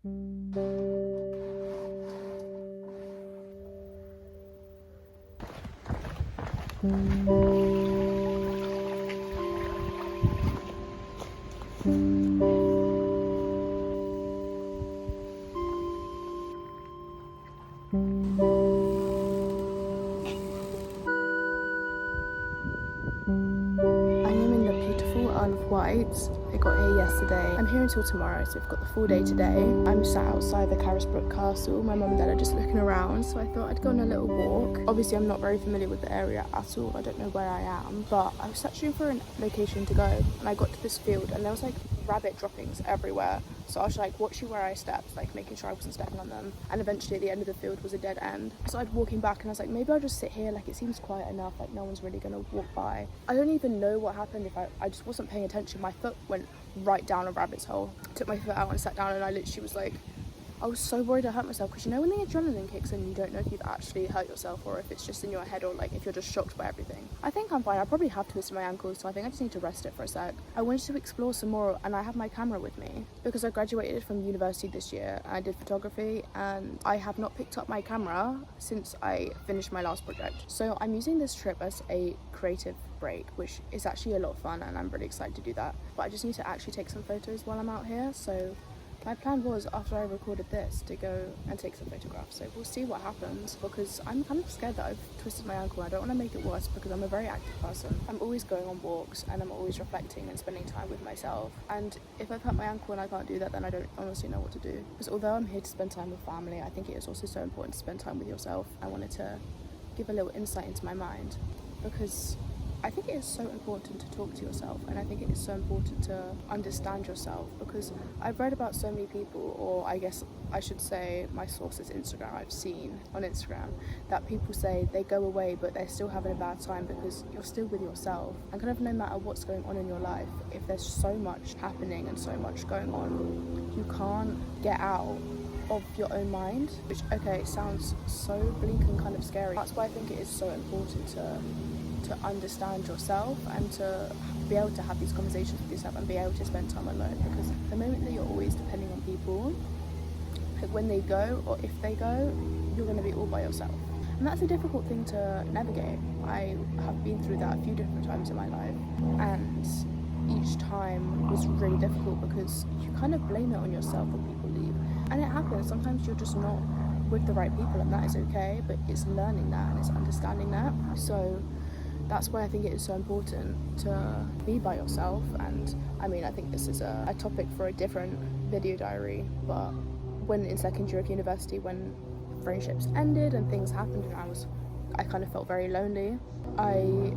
Of Wight. I got here yesterday. I'm here until tomorrow, so we've got the full day today. I'm sat outside the Carisbrooke Castle. My mum and dad are just looking around, so I thought I'd go on a little walk. Obviously, I'm not very familiar with the area at all. I don't know where I am, but I was searching for a location to go, and I got to this field, and there was like rabbit droppings everywhere. So I was like watching where I stepped, like making sure I wasn't stepping on them. And eventually at the end of the field was a dead end. I started walking back and I was like, maybe I'll just sit here, like it seems quiet enough, like no one's really gonna walk by. I don't even know what happened if I just wasn't paying attention. My foot went right down a rabbit's hole. I took my foot out and sat down, and I literally was like, I was so worried I hurt myself, because you know when the adrenaline kicks in, you don't know if you've actually hurt yourself or if it's just in your head, or like if you're just shocked by everything. I think I'm fine. I probably have twisted my ankle, so I think I just need to rest it for a sec. I wanted to explore some more, and I have my camera with me because I graduated from university this year and I did photography, and I have not picked up my camera since I finished my last project. So I'm using this trip as a creative break, which is actually a lot of fun, and I'm really excited to do that. But I just need to actually take some photos while I'm out here. So my plan was, after I recorded this, to go and take some photographs. So we'll see what happens, because I'm kind of scared that I've twisted my ankle. I don't want to make it worse because I'm a very active person. I'm always going on walks and I'm always reflecting and spending time with myself. And if I've hurt my ankle and I can't do that, then I don't honestly know what to do. Because although I'm here to spend time with family, I think it is also so important to spend time with yourself. I wanted to give a little insight into my mind, because I think it is so important to talk to yourself, and I think it is so important to understand yourself, because I've read about so many people, or I guess I should say my source is Instagram. I've seen on Instagram that people say they go away but they're still having a bad time because you're still with yourself, and kind of no matter what's going on in your life, if there's so much happening and so much going on, you can't get out of your own mind, which, okay, sounds so bleak and kind of scary. That's why I think it is so important to understand yourself and to be able to have these conversations with yourself and be able to spend time alone, because the moment that you're always depending on people, like when they go or if they go, you're going to be all by yourself, and that's a difficult thing to navigate. I have been through that a few different times in my life, and each time was really difficult because you kind of blame it on yourself when people leave, and it happens. Sometimes you're just not with the right people, and that is okay, but it's learning that and it's understanding that. So that's why I think it is so important to be by yourself. And I mean, I think this is a topic for a different video diary, but when in second year of university, when friendships ended and things happened and I kind of felt very lonely, I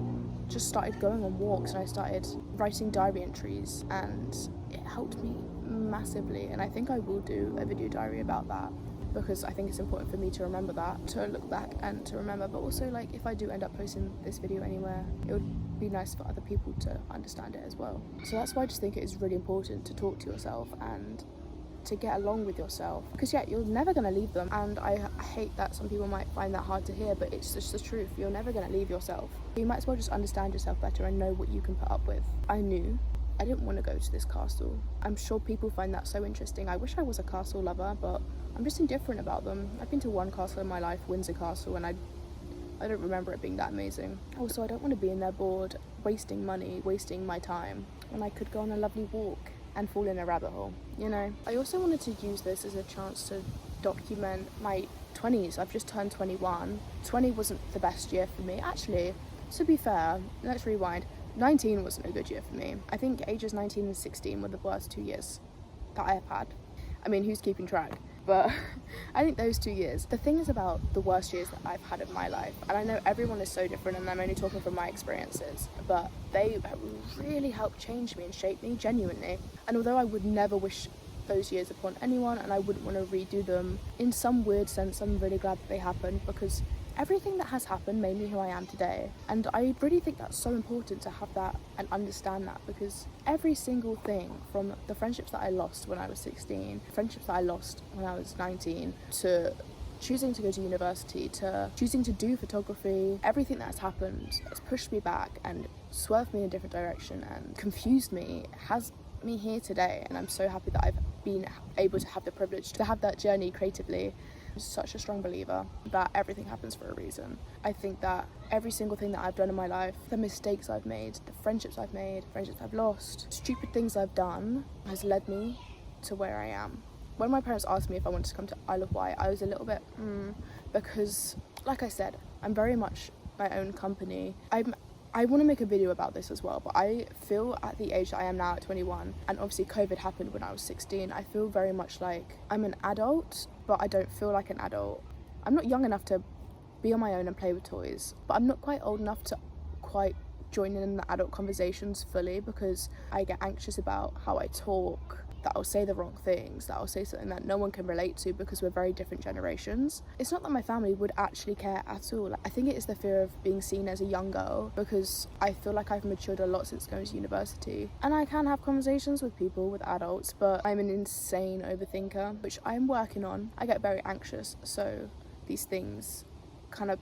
just started going on walks and I started writing diary entries, and it helped me massively. And I think I will do a video diary about that, because I think it's important for me to remember that, to look back and to remember. But also, like, if I do end up posting this video anywhere, it would be nice for other people to understand it as well. So that's why I just think it is really important to talk to yourself and to get along with yourself, because yeah, you're never going to leave them. And I hate that some people might find that hard to hear, but it's just the truth. You're never going to leave yourself. You might as well just understand yourself better and know what you can put up with. I knew I didn't want to go to this castle. I'm sure people find that so interesting. I wish I was a castle lover, but I'm just indifferent about them. I've been to one castle in my life, Windsor Castle, and I don't remember it being that amazing. Also, I don't want to be in there bored, wasting money, wasting my time, when I could go on a lovely walk and fall in a rabbit hole, you know? I also wanted to use this as a chance to document my 20s. I've just turned 21. 20 wasn't the best year for me. Actually, to be fair, let's rewind. 19 wasn't a good year for me. I think ages 19 and 16 were the worst 2 years that I have had. I mean, who's keeping track? But I think those 2 years, the thing is about the worst years that I've had in my life, and I know everyone is so different and I'm only talking from my experiences, but they really helped change me and shape me genuinely. And although I would never wish those years upon anyone, and I wouldn't want to redo them, in some weird sense I'm really glad that they happened, because everything that has happened made me who I am today. And I really think that's so important to have that and understand that, because every single thing, from the friendships that I lost when I was 16, friendships that I lost when I was 19, to choosing to go to university, to choosing to do photography, everything that's happened has pushed me back and swerved me in a different direction and confused me, has me here today. And I'm so happy that I've been able to have the privilege to have that journey creatively. I'm such a strong believer that everything happens for a reason. I think that every single thing that I've done in my life, the mistakes I've made, the friendships I've made, friendships I've lost, stupid things I've done, has led me to where I am. When my parents asked me if I wanted to come to Isle of Wight, I was a little bit because, like I said, I'm very much my own company. I want to make a video about this as well, but I feel at the age that I am now at 21, and obviously COVID happened when I was 16, I feel very much like I'm an adult, but I don't feel like an adult. I'm not young enough to be on my own and play with toys, but I'm not quite old enough to quite join in the adult conversations fully, because I get anxious about how I talk, that I'll say the wrong things, that I'll say something that no one can relate to because we're very different generations. It's not that my family would actually care at all. I think it is the fear of being seen as a young girl, because I feel like I've matured a lot since going to university. And I can have conversations with people, with adults, but I'm an insane overthinker, which I'm working on. I get very anxious, so these things kind of,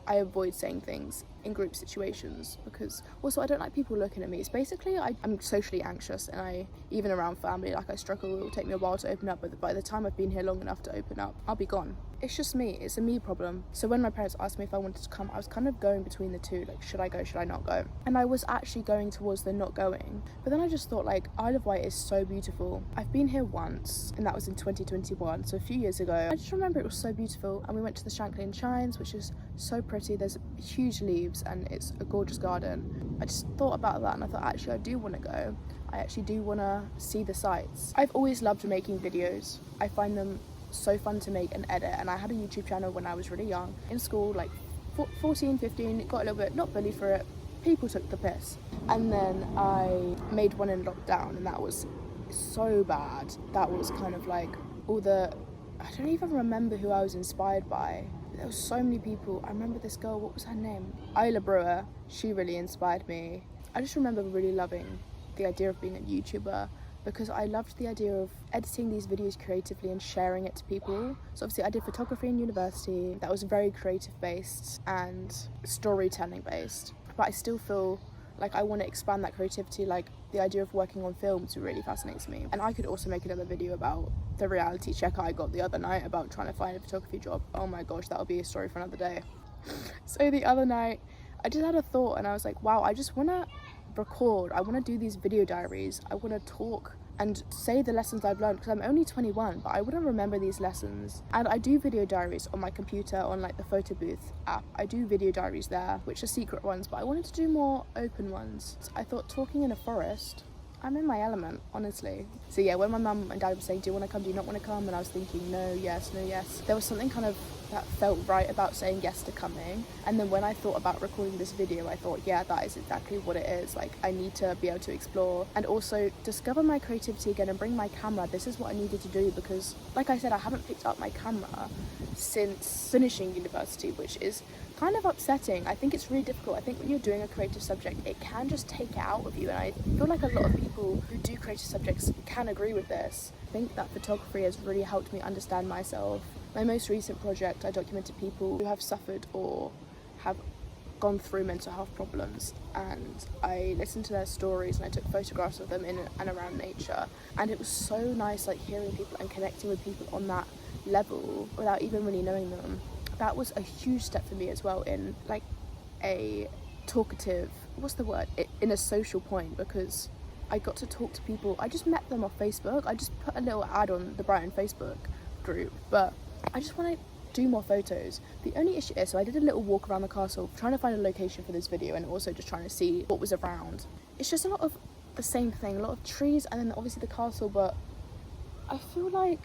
I avoid saying things in group situations, because also I don't like people looking at me. It's basically I'm socially anxious, and even around family, like I struggle. It will take me a while to open up, but by the time I've been here long enough to open up, I'll be gone. It's just me, it's a me problem. So when my parents asked me if I wanted to come, I was kind of going between the two, like should I go, should I not go? And I was actually going towards the not going, but then I just thought, like, Isle of Wight is so beautiful. I've been here once, and that was in 2021, so a few years ago. I just remember it was so beautiful, and we went to the Shanklin Shines, which is so pretty. There's huge leaves and it's a gorgeous garden. I just thought about that, and I thought, actually I do want to go. I actually do want to see the sights. I've always loved making videos. I find them so fun to make and edit, and I had a YouTube channel when I was really young in school, like 14, 15. Got a little bit, not bullied for it, people took the piss, and then I made one in lockdown, and that was so bad. That was kind of like all the, I don't even remember who I was inspired by. There were so many people. I remember this girl, what was her name? Isla Brewer. She really inspired me. I just remember really loving the idea of being a YouTuber, because I loved the idea of editing these videos creatively and sharing it to people. So obviously I did photography in university. That was very creative based and storytelling based, but I still feel like I want to expand that creativity. Like the idea of working on films really fascinates me. And I could also make another video about the reality check I got the other night about trying to find a photography job. Oh my gosh, that'll be a story for another day. So the other night I just had a thought, and I was like, wow, I just want to record, I want to do these video diaries, I want to talk and say the lessons I've learned, because I'm only 21, but I wouldn't remember these lessons. And I do video diaries on my computer, on like the photo booth app. I do video diaries there, which are secret ones, but I wanted to do more open ones. So I thought, talking in a forest, I'm in my element, honestly. So yeah, when my mum and dad were saying, do you want to come, do you not want to come? And I was thinking, no, yes, no, yes. There was something kind of that felt right about saying yes to coming. And then when I thought about recording this video, I thought, yeah, that is exactly what it is. Like, I need to be able to explore and also discover my creativity again and bring my camera. This is what I needed to do, because like I said, I haven't picked up my camera since finishing university, which is kind of upsetting. I think it's really difficult. I think when you're doing a creative subject, it can just take it out of you, and I feel like a lot of people who do creative subjects can agree with this. I think that photography has really helped me understand myself. My most recent project, I documented people who have suffered or have gone through mental health problems, and I listened to their stories and I took photographs of them in and around nature, and it was so nice, like hearing people and connecting with people on that level without even really knowing them. That was a huge step for me as well in like a talkative, what's the word, in a social point, because I got to talk to people. I just met them off Facebook. I just put a little ad on the Brighton Facebook group, but I just want to do more photos. The only issue is, so I did a little walk around the castle trying to find a location for this video, and also just trying to see what was around. It's just a lot of the same thing, a lot of trees, and then obviously the castle, but I feel like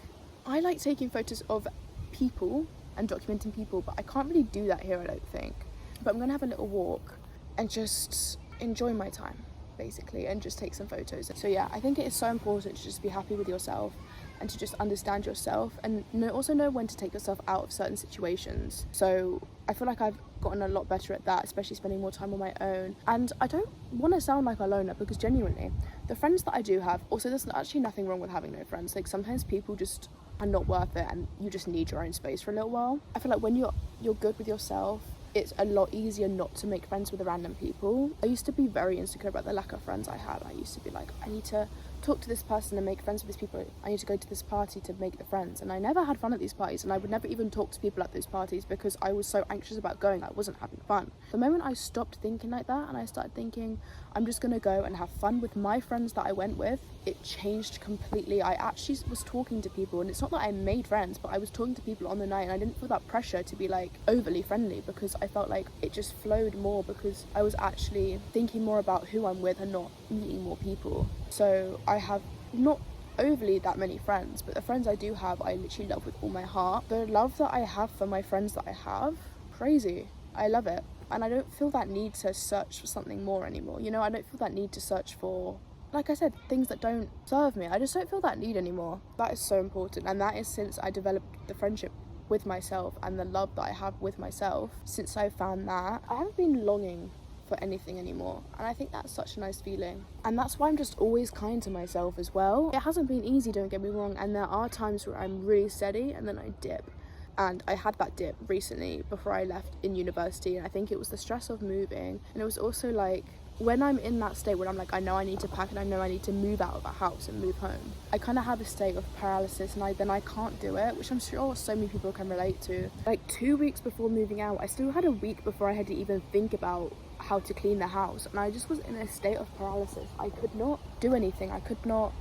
I like taking photos of people and documenting people, but I can't really do that here, I don't think. But I'm gonna have a little walk and just enjoy my time, basically, and just take some photos. So yeah, I think it is so important to just be happy with yourself and to just understand yourself, and also know when to take yourself out of certain situations. So I feel like I've gotten a lot better at that, especially spending more time on my own. And I don't want to sound like a loner, because genuinely, the friends that I do have, also there's actually nothing wrong with having no friends. Like sometimes people just are not worth it, and you just need your own space for a little while. I feel like when you're good with yourself, it's a lot easier not to make friends with random people. I used to be very insecure about the lack of friends I had. I used to be like, I need to talk to this person and make friends with these people. I need to go to this party to make the friends. And I never had fun at these parties, and I would never even talk to people at those parties because I was so anxious about going. I wasn't having fun. The moment I stopped thinking like that and I started thinking, I'm just gonna go and have fun with my friends that I went with, it changed completely. I actually was talking to people, and it's not that I made friends, but I was talking to people on the night, and I didn't feel that pressure to be like overly friendly, because I felt like it just flowed more because I was actually thinking more about who I'm with and not meeting more people. So I have not overly that many friends, but the friends I do have, I literally love with all my heart. The love that I have for my friends that I have, crazy. I love it. And I don't feel that need to search for something more anymore. You know, I don't feel that need to search for, like I said, things that don't serve me. I just don't feel that need anymore. That is so important. And that is since I developed the friendship with myself and the love that I have with myself. Since I found that, I haven't been longing for anything anymore, and I think that's such a nice feeling. And that's why I'm just always kind to myself as well. It hasn't been easy, don't get me wrong, and there are times where I'm really steady and then I dip. And I had that dip recently before I left in university, and I think it was the stress of moving, and it was also like when I'm in that state where I'm like, I know I need to pack and I know I need to move out of the house and move home, I kind of have a state of paralysis, and I can't do it, which I'm sure so many people can relate to. Like 2 weeks before moving out, I still had a week before I had to even think about how to clean the house, and I just was in a state of paralysis. I could not do anything. I could not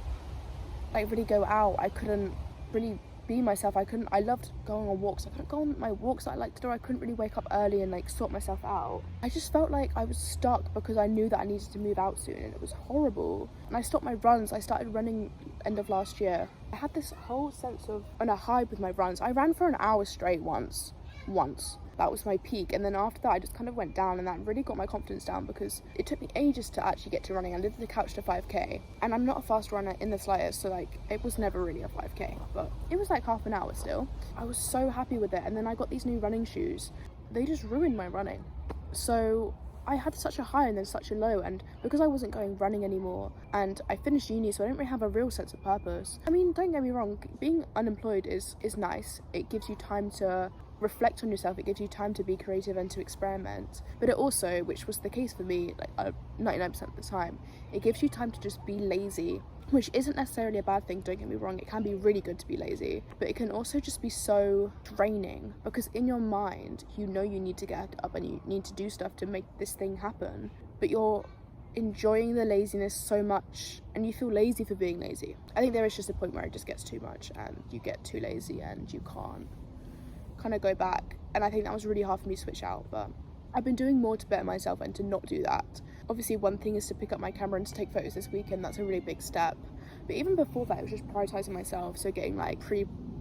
like really go out. I couldn't really be myself. I loved going on walks. I couldn't go on my walks that I like to do. I couldn't really wake up early and like sort myself out. I just felt like I was stuck because I knew that I needed to move out soon, and it was horrible. And I stopped my runs. I started running end of last year. I had this whole sense of on a high with my runs. I ran for an hour straight once. That was my peak, and then after that I just kind of went down, and that really got my confidence down because it took me ages to actually get to running. I did the couch to 5k, and I'm not a fast runner in the slightest, so like it was never really a 5k, but it was like half an hour still. I was so happy with it, and then I got these new running shoes. They just ruined my running. So I had such a high and then such a low, and because I wasn't going running anymore and I finished uni, so I didn't really have a real sense of purpose. I mean, don't get me wrong, being unemployed is nice. It gives you time to reflect on yourself, it gives you time to be creative and to experiment, but it also, which was the case for me like 99% of the time, it gives you time to just be lazy, which isn't necessarily a bad thing, don't get me wrong. It can be really good to be lazy, but it can also just be so draining because in your mind you know you need to get up and you need to do stuff to make this thing happen, but you're enjoying the laziness so much and you feel lazy for being lazy. I think there is just a point where it just gets too much and you get too lazy and you can't kind of go back, and I think that was really hard for me to switch out, but I've been doing more to better myself and to not do that. Obviously one thing is to pick up my camera and to take photos this weekend. That's a really big step, but even before that it was just prioritizing myself, so getting like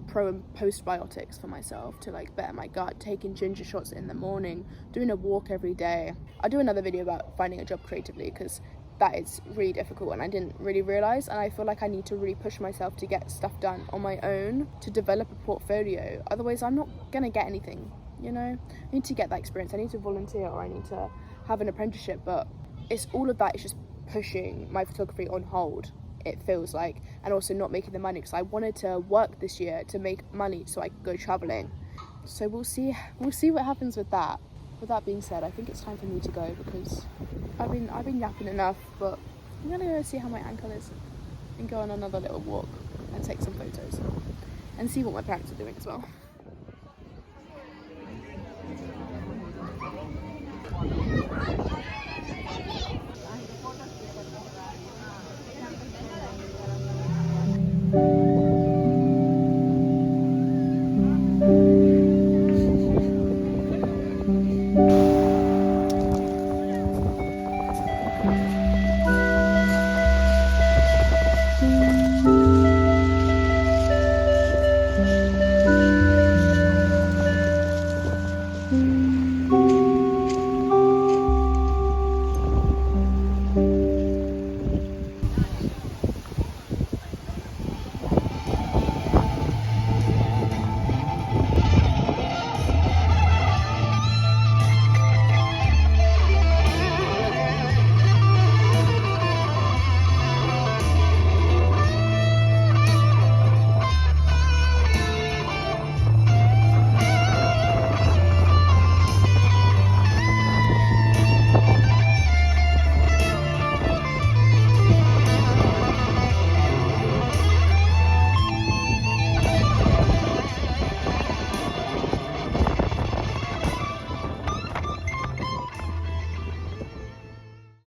pro and postbiotics for myself to like better my gut, taking ginger shots in the morning, doing a walk every day. I'll do another video about finding a job creatively because that is really difficult and I didn't really realise, and I feel like I need to really push myself to get stuff done on my own to develop a portfolio, otherwise I'm not gonna get anything, you know. I need to get that experience, I need to volunteer or I need to have an apprenticeship, but it's all of that is just pushing my photography on hold, it feels like, and also not making the money because I wanted to work this year to make money so I could go travelling. So we'll see what happens with that. With that being said, I think it's time for me to go because I've been yapping enough, but I'm gonna go see how my ankle is and go on another little walk and take some photos and see what my parents are doing as well.